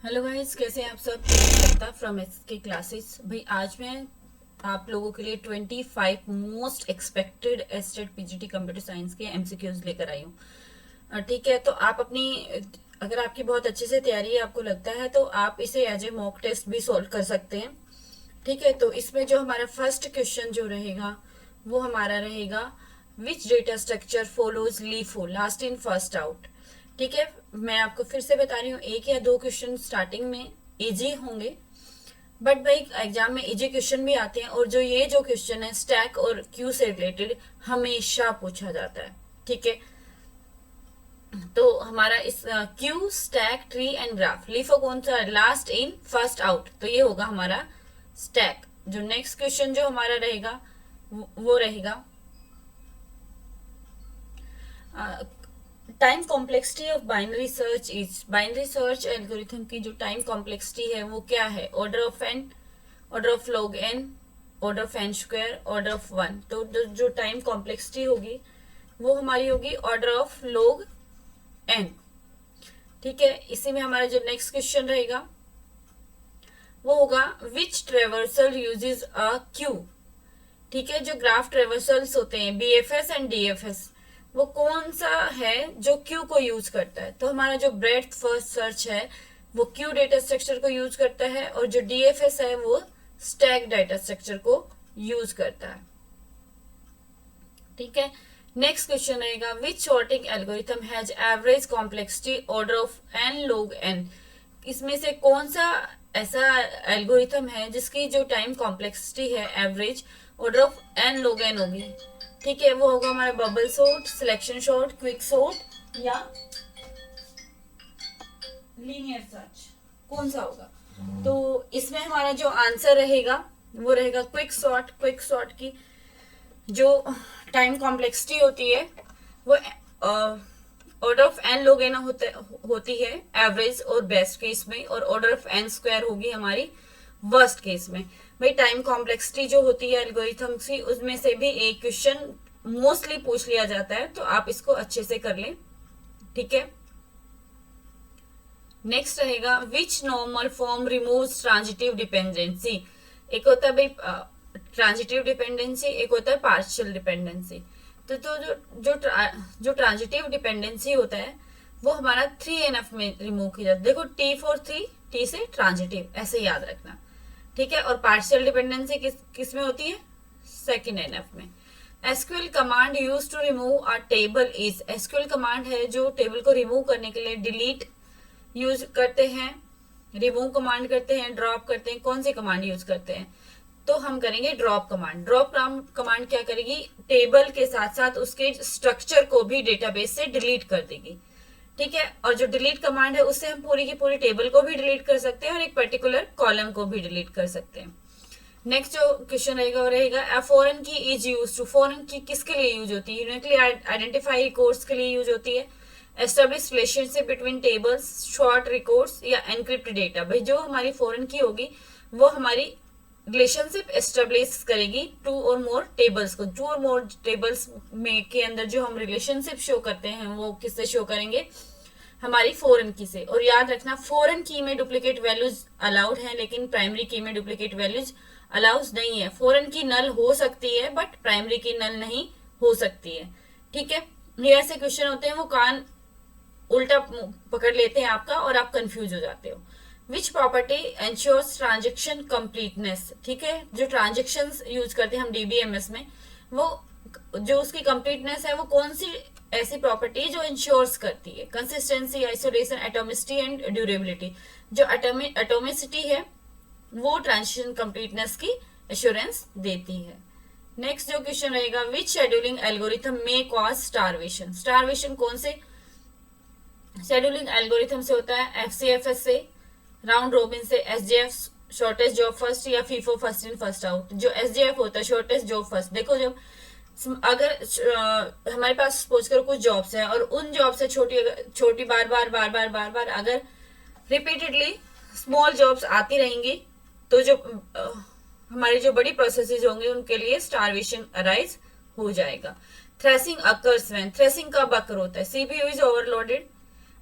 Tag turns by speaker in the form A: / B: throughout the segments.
A: Hello guys, कैसे हैं आप सब। Shweta from SK classes. भाई आज मैं आप लोगों के लिए 25 most expected state PGT computer science के एमसीक्यूज लेकर आई हूँ। ठीक है, तो आप अपनी अगर आपकी बहुत अच्छे से तैयारी है, आपको लगता है तो आप इसे एज ए मॉक टेस्ट भी सॉल्व कर सकते हैं। ठीक है, तो इसमें जो हमारा फर्स्ट क्वेश्चन जो रहेगा वो हमारा रहेगा, which data structure follows LIFO last in first out. ठीक है, मैं आपको फिर से बता रही हूँ, एक या दो क्वेश्चन स्टार्टिंग में इजी होंगे, बट भाई एग्जाम में इजी क्वेश्चन भी आते हैं, और जो क्वेश्चन है स्टैक और क्यू से रिलेटेड हमेशा पूछा जाता है। ठीक है, तो हमारा इस queue stack tree and graph, LIFO कौन सा लास्ट इन फर्स्ट आउट, तो ये होगा हमारा स्टैक। जो नेक्स्ट क्वेश्चन जो हमारा रहेगा वो रहेगा time complexity of binary search is. Binary search algorithm की जो टाइम कॉम्प्लेक्सिटी है वो क्या है, order of N, order of log N, order of N square, order of one. तो जो टाइम कॉम्प्लेक्सिटी होगी वो हमारी होगी ऑर्डर ऑफ लॉग एन। ठीक है, इसी में हमारा जो नेक्स्ट क्वेश्चन रहेगा वो होगा, विच ट्रेवर्सल यूजेस अ क्यू। ठीक है, जो ग्राफ ट्रेवर्सल्स होते हैं बीएफएस एंड डीएफएस, वो कौन सा है जो क्यू को यूज करता है। तो हमारा जो ब्रेड्थ फर्स्ट सर्च है वो क्यू डेटा स्ट्रक्चर को यूज करता है, और जो डीएफएस है वो स्टैक डेटा स्ट्रक्चर को यूज करता है। ठीक है, नेक्स्ट क्वेश्चन रहेगा, which sorting algorithm has average complexity order of n log n. इसमें से कौन सा ऐसा एल्गोरिथम है जिसकी जो टाइम कॉम्प्लेक्सिटी है average order of n log n होगी। ठीक है, वो होगा हमारा bubble sort, selection sort, quick sort या लीनियर सर्च, कौन सा होगा। तो इसमें हमारा जो आंसर रहेगा वो रहेगा क्विक सॉर्ट। क्विक सॉर्ट की जो टाइम कॉम्प्लेक्सिटी होती है वो ऑर्डर ऑफ एन लोग एन होती है एवरेज और बेस्ट केस में, और ऑर्डर ऑफ एन स्क्वायर होगी हमारी वर्स्ट केस में। भाई टाइम कॉम्प्लेक्सिटी जो होती है एल्गोरिथम्स की, उसमें से भी एक क्वेश्चन मोस्टली पूछ लिया जाता है, तो आप इसको अच्छे से कर लें। ठीक है, नेक्स्ट रहेगा, विच normal form removes transitive dependency. एक होता है भाई ट्रांजिटिव डिपेंडेंसी, एक होता है पार्शियल डिपेंडेंसी। तो जो ट्रांजिटिव डिपेंडेंसी होता है वो हमारा 3NF में रिमूव किया जाता है। देखो टी फॉर थ्री, टी से ट्रांजिटिव, ऐसे याद रखना। ठीक है, और पार्शियल डिपेंडेंसी किस में होती है, सेकेंड एनएफ में। SQL command use to remove a table is. SQL command है जो टेबल को रिमूव करने के लिए डिलीट यूज करते हैं, रिमूव कमांड करते हैं, ड्रॉप करते हैं। कौन सी कमांड यूज करते हैं, तो हम करेंगे ड्रॉप कमांड। ड्रॉप कमांड क्या करेगी, टेबल के साथ साथ उसके स्ट्रक्चर को भी डेटाबेस से डिलीट कर देगी। ठीक है, और जो डिलीट कमांड है उससे हम पूरी की पूरी टेबल को भी डिलीट कर सकते हैं और एक पर्टिकुलर कॉलम को भी डिलीट कर सकते हैं। नेक्स्ट जो क्वेश्चन रहेगा वो रहेगा, अ फॉरेन की इज यूज टू। फॉरेन की किसके लिए यूज होती है, यूनिकली आइडेंटिफाई रिकॉर्ड्स के लिए यूज होती है, establish relationship between tables, short records या एनक्रिप्ट डेटा। भाई जो हमारी फॉरेन की होगी वो हमारी रिलेशनशिप एस्टेब्लिश करेगी टू और मोर टेबल्स को। टू और मोर टेबल्स में के अंदर जो हम रिलेशनशिप शो करते हैं वो किससे शो करेंगे, हमारी फॉरेन की से। और याद रखना, फॉरेन की में डुप्लीकेट वैल्यूज अलाउड है, लेकिन प्राइमरी की में डुप्लीकेट वैल्यूज अलाउड नहीं है। फॉरेन की नल हो सकती है बट प्राइमरी की नल नहीं हो सकती है। ठीक है, ये ऐसे क्वेश्चन होते हैं वो कान उल्टा पकड़ लेते हैं आपका और आप कंफ्यूज हो जाते हो। Which property ensures transaction completeness. ठीक है, जो ट्रांजेक्शन यूज करते हैं हम डीबीएमएस में, वो जो उसकी कंप्लीटनेस है वो कौन सी ऐसी प्रॉपर्टी जो इंश्योर्स करती है, consistency, isolation, atomicity and durability. जो एटोमिसिटी है वो ट्रांजेक्शन कंप्लीटनेस की एश्योरेंस देती है। नेक्स्ट जो क्वेश्चन रहेगा, which scheduling algorithm may cause starvation. Starvation कौन से शेड्यूलिंग एल्गोरिथम से होता है, एफसीएफएस से, राउंड रोबिन से, एसजेएफ शॉर्टेस्ट जॉब फर्स्ट, या FIFO first in first out. जो एसजेएफ होता है शॉर्टेस्ट जॉब फर्स्ट, देखो जब अगर हमारे पास सपोज करो कुछ जॉब्स हैं और उन जॉब से छोटी छोटी बार बार बार बार बार बार अगर रिपीटेडली स्मॉल जॉब्स आती रहेंगी, तो जो हमारी जो बड़ी प्रोसेसेस होंगे उनके लिए स्टारवेशन अराइज हो जाएगा। थ्रेसिंग अकर्स व्हेन, थ्रेसिंग कब अकर होता है, CPU is overloaded,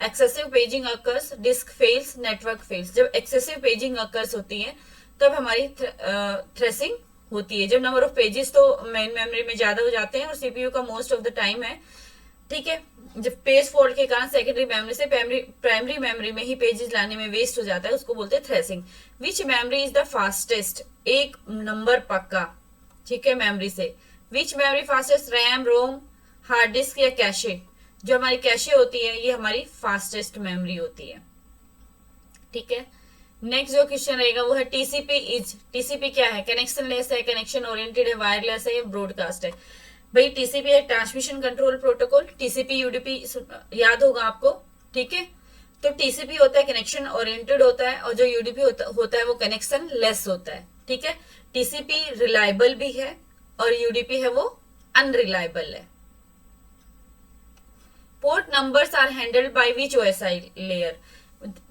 A: excessive paging occurs, disk fails, network fails. जब एक्सेसिव पेजिंग अकर्स होती है तब हमारी थ्रेसिंग होती है। जब नंबर ऑफ पेजेस तो मेन मेमोरी में ज्यादा हो जाते हैं और सीपीयू का मोस्ट ऑफ द टाइम है, ठीक है। जब पेज फॉल्ट के कारण सेकेंडरी मेमोरी से प्राइमरी मेमोरी में ही पेजेस लाने में वेस्ट हो जाता है, उसको बोलते हैं threshing. Which memory is the fastest, एक नंबर पक्का, ठीक है, मेमोरी से। विच मेमोरी फास्टेस्ट, रैम, रोम, हार्ड डिस्क या कैशे। जो हमारी कैशे होती है ये हमारी फास्टेस्ट मेमोरी होती है, ठीक है। नेक्स्ट जो क्वेश्चन रहेगा वो है टीसीपी इज। टीसीपी क्या है? कनेक्शन लेस है, कनेक्शन ओरिएंटेड है, वायरलेस है या ब्रॉडकास्ट है। भाई टीसीपी है transmission control protocol. TCP UDP याद होगा आपको, ठीक है। तो टीसीपी होता है कनेक्शन ओरिएंटेड होता है और जो यूडीपी होता है वो कनेक्शन लेस होता है, ठीक है। टीसीपी रिलायबल भी है और यूडीपी है वो अनरिलायबल है। Port numbers are handled by which OSI layer,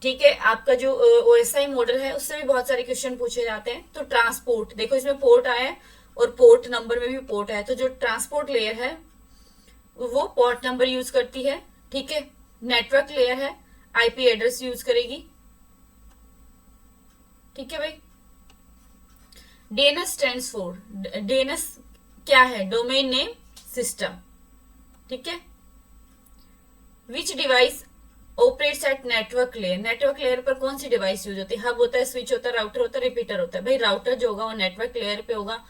A: ठीक है। आपका जो ओएसआई मॉडल है उससे भी बहुत सारे क्वेश्चन पूछे जाते हैं। तो ट्रांसपोर्ट, देखो इसमें पोर्ट आया है और पोर्ट नंबर में भी पोर्ट है, तो जो ट्रांसपोर्ट लेयर है वो पोर्ट नंबर यूज करती है, ठीक है। नेटवर्क लेयर है आईपी एड्रेस यूज करेगी, ठीक है भाई। डीएनएस स्टैंड्स फॉर, डीएनएस क्या है? डोमेन नेम सिस्टम, ठीक है। विच device operates at network layer, network layer पर कौन सी डिवाइस यूज होती है? हब होता है, स्विच होता है, राउटर होता है, रिपीटर होता है। भाई राउटर जो होगा वो नेटवर्क लेयर पे होगा,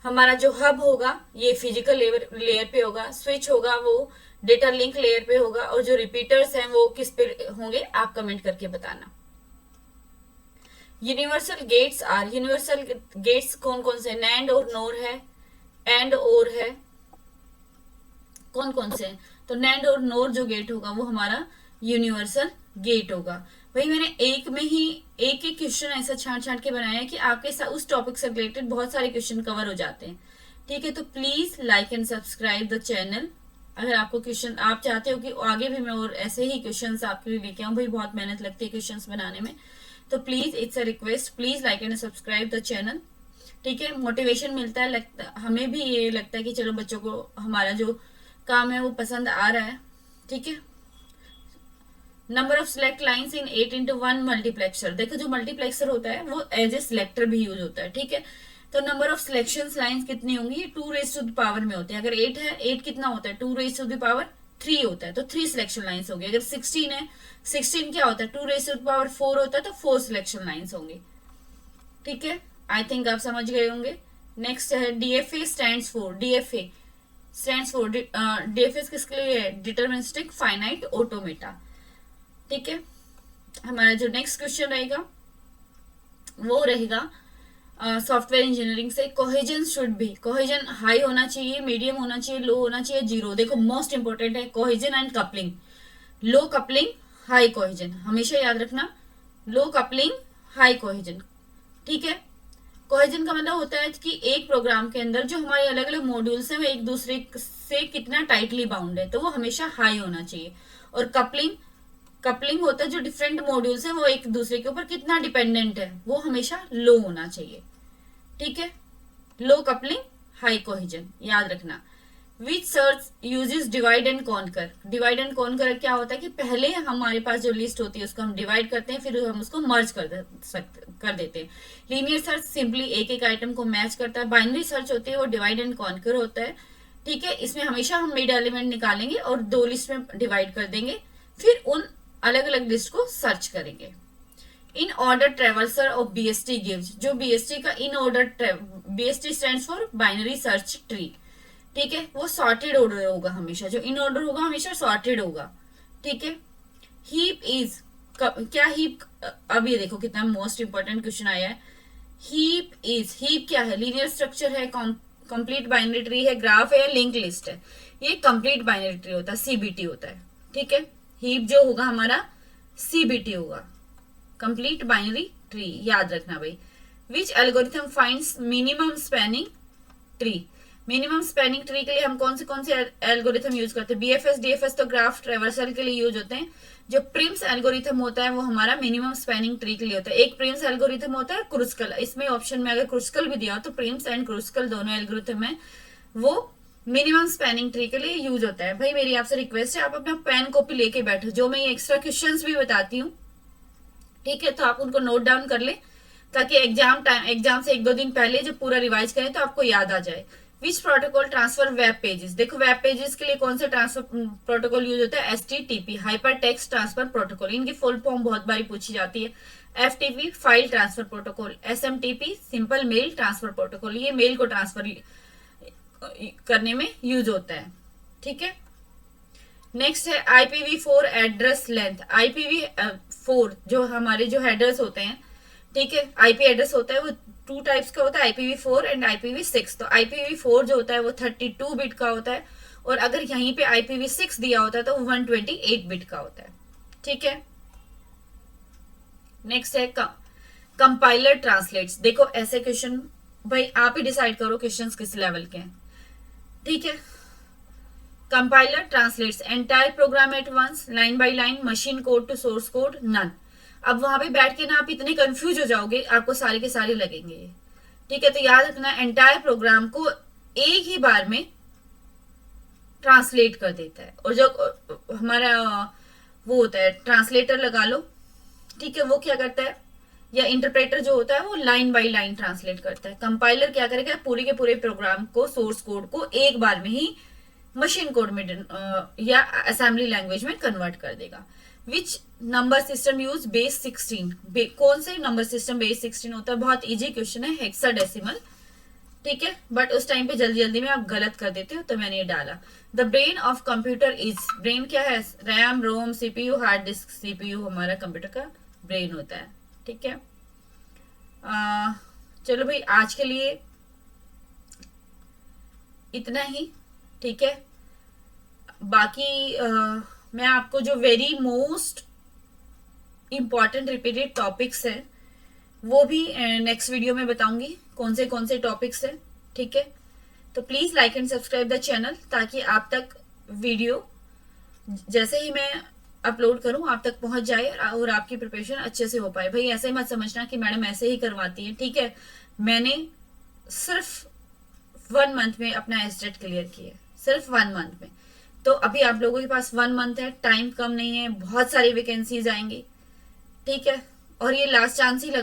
A: हमारा जो हब होगा ये फिजिकल लेयर पे होगा, स्विच होगा वो डेटा लिंक लेयर पे होगा और जो रिपीटर्स हैं वो किस पे होंगे आप कमेंट करके बताना। Universal gates are, universal gates कौन कौन से? नैंड और नोर है, एंड और है, कौन कौन से? तो नैंड और नोर जो गेट होगा वो हमारा यूनिवर्सल गेट होगा। भाई मैंने एक में ही एक एक क्वेश्चन ऐसा छांट छांट के बनाया है कि आपके साथ उस टॉपिक से रिलेटेड बहुत सारे क्वेश्चन कवर हो जाते हैं, ठीक है। तो please like and subscribe the channel. अगर आपको क्वेश्चन आप चाहते हो कि आगे भी मैं और ऐसे ही क्वेश्चन आपके लिए लेके आऊँ, भाई बहुत मेहनत लगती है क्वेश्चन बनाने में, तो please it's a request, please like and subscribe the channel, ठीक है। मोटिवेशन मिलता है, हमें भी ये लगता है कि चलो बच्चों को हमारा जो काम है वो पसंद आ रहा है, ठीक है। Number of select lines in 8x1 multiplexer, देखो जो मल्टीप्लेक्सर होता है वो एज ए सिलेक्टर भी यूज होता है, ठीक है। तो नंबर ऑफ सिलेक्शन लाइन्स कितनी होंगी? 2 में होती है। अगर 8 है, 8 कितना होता है? 2 होता है, तो 3 सिलेक्शन लाइन्स होंगी। अगर 16 है, 16 क्या होता है? 2 होता है, तो 4 सिलेक्शन लाइन्स होंगी, ठीक है। आई थिंक आप समझ गए होंगे। नेक्स्ट है DFA stands for, DFA stands for, DFA किसके लिए है? डिटरमिनिस्टिक फाइनाइट ऑटोमेटा, ठीक है। हमारा जो नेक्स्ट क्वेश्चन रहेगा वो रहेगा सॉफ्टवेयर इंजीनियरिंग से। Cohesion should be, cohesion high होना चाहिए, मीडियम होना चाहिए, लो होना चाहिए, जीरो। देखो मोस्ट इंपोर्टेंट है cohesion and coupling. Low coupling, high cohesion, हमेशा याद रखना। लो कपलिंग, हाई कोहेजन, ठीक है। कोहेजन का मतलब होता है कि एक प्रोग्राम के अंदर जो हमारे अलग अलग मॉड्यूल्स हैं वो एक दूसरे से कितना टाइटली बाउंड है, तो वो हमेशा हाई होना चाहिए। और कपलिंग, कपलिंग होता है जो डिफरेंट मॉड्यूल्स हैं वो एक दूसरे के ऊपर कितना डिपेंडेंट है, वो हमेशा लो होना चाहिए, ठीक है। लो कपलिंग, हाई कोहेजन, याद रखना। Which search uses divide and conquer, divide and conquer क्या होता है कि पहले हमारे पास जो लिस्ट होती है उसको हम डिवाइड करते हैं, फिर हम उसको मर्ज कर देते हैं। लीनियर सर्च सिंपली एक एक आइटम को मैच करता है। बाइनरी सर्च होती है वो डिवाइड एंड कॉन्कर होता है, ठीक है। इसमें हमेशा हम मिड एलिमेंट निकालेंगे और 2 लिस्ट में डिवाइड कर देंगे, फिर उन अलग अलग लिस्ट को सर्च करेंगे। In order traversal of BST gives, जो बीएसटी का in order, BST stands for binary search tree, ठीक है। वो सॉर्टेड ऑर्डर होगा हमेशा, जो इन ऑर्डर होगा हमेशा सॉर्टेड होगा, ठीक है। हीप इज, क्या हीप? अब ये देखो कितना मोस्ट इंपोर्टेंट क्वेश्चन आया है। हीप इज, हीप क्या है? लीनियर स्ट्रक्चर है, कंप्लीट बाइनरी ट्री है, ग्राफ है, लिंक लिस्ट है। ये कंप्लीट बाइनरी ट्री होता है, सीबीटी होता है, ठीक है। हीप जो होगा हमारा सीबीटी होगा, कंप्लीट बाइनरी ट्री, याद रखना भाई। Which algorithm finds minimum spanning tree, minimum spanning tree के लिए हम कौन से एल्गोरिथम यूज करते हैं? बीएफएस, डीएफएस तो ग्राफ ट्रेवर्सल के लिए यूज होते हैं। जो प्रिम्स एल्गोरिथम होता है वो हमारा मिनिमम स्पैनिंग ट्री के लिए होता है। एक प्रिम्स एल्गोरिथम होता है, क्रुस्कल, इसमें ऑप्शन में अगर क्रुस्कल भी दिया हो तो प्रिम्स एंड क्रुस्कल दोनों एल्गोरिथम है वो मिनिमम स्पैनिंग ट्री के लिए यूज होता है। भाई मेरी आपसे रिक्वेस्ट है, आप अपना पेन कॉपी लेके बैठो, जो मैं ये एक्स्ट्रा क्वेश्चंस भी बताती हूँ, ठीक है, तो आप उनको नोट डाउन कर ले, ताकि एग्जाम से एक दो दिन पहले जब पूरा रिवाइज करें तो आपको याद आ जाए। विच प्रोटोकॉल ट्रांसफर वेब पेजेस, देखो वेब पेजेस के लिए कौन सा ट्रांसफर प्रोटोकॉल यूज होता है, HTTP hyper text transfer protocol, इनकी फुल फॉर्म बहुत बारी पूछी जाती है। FTP file transfer protocol, SMTP simple mail transfer protocol, ये मेल को ट्रांसफर करने में यूज होता है, ठीक है। नेक्स्ट है IPv4 एड्रेस लेंथ। IPv4 जो हमारे जो हेडर्स होते हैं, ठीक है, आईपी एड्रेस होता है वो टू टाइप्स का होता है, IPv4 एंड IPv6। तो IPv4 जो होता है वो 32 बिट का होता है, और अगर यहीं पे IPv6 दिया होता है तो 128 बिट का होता है, ठीक है। नेक्स्ट है कंपाइलर ट्रांसलेट्स। देखो ऐसे क्वेश्चन भाई आप ही डिसाइड करो क्वेश्चंस किस लेवल के हैं, ठीक है। Compiler translates entire program at once, line by line, machine code to source code, none. अब वहां पे बैठ के ना आप इतने कंफ्यूज हो जाओगे, आपको सारे के सारे लगेंगे, ठीक है। तो याद रखना एंटायर प्रोग्राम को एक ही बार में ट्रांसलेट कर देता है, और जो हमारा वो होता है ट्रांसलेटर लगा लो, ठीक है, वो क्या करता है, या इंटरप्रेटर जो होता है वो लाइन बाय लाइन ट्रांसलेट करता है। कंपाइलर क्या करेगा, पूरे के पूरे प्रोग्राम को, सोर्स कोड को एक बार में ही मशीन कोड में या असेंबली लैंग्वेज में कन्वर्ट कर देगा। Which number system use base 16, कौन से नंबर सिस्टम बेस 16 होता है, बहुत इजी क्वेश्चन है, हेक्साडेसिमल, ठीक है, बट उस टाइम पे जल्दी जल्दी में आप गलत कर देते हो तो मैंने ये डाला। The brain of computer is, brain क्या है, रैम, रोम, CPU, हार्ड डिस्क। CPU हमारा कंप्यूटर का ब्रेन होता है, ठीक है। चलो भाई आज के लिए इतना ही, ठीक है। बाकी मैं आपको जो very most important repeated topics हैं वो भी नेक्स्ट वीडियो में बताऊंगी, कौन से टॉपिक्स हैं, ठीक है। तो please like and subscribe the channel, ताकि आप तक वीडियो जैसे ही मैं अपलोड करूं आप तक पहुंच जाए और आपकी प्रिपरेशन अच्छे से हो पाए। भाई ऐसे मत समझना कि मैडम ऐसे ही करवाती है, ठीक है। मैंने सिर्फ 1 मंथ में अपना एस्टेट क्लियर किया, सिर्फ 1 मंथ में। तो अभी आप लोगों के पास 1 मंथ है, टाइम कम नहीं है, बहुत सारी वैकेंसीज आएंगी, ठीक है, और ये लास्ट चांस ही लगा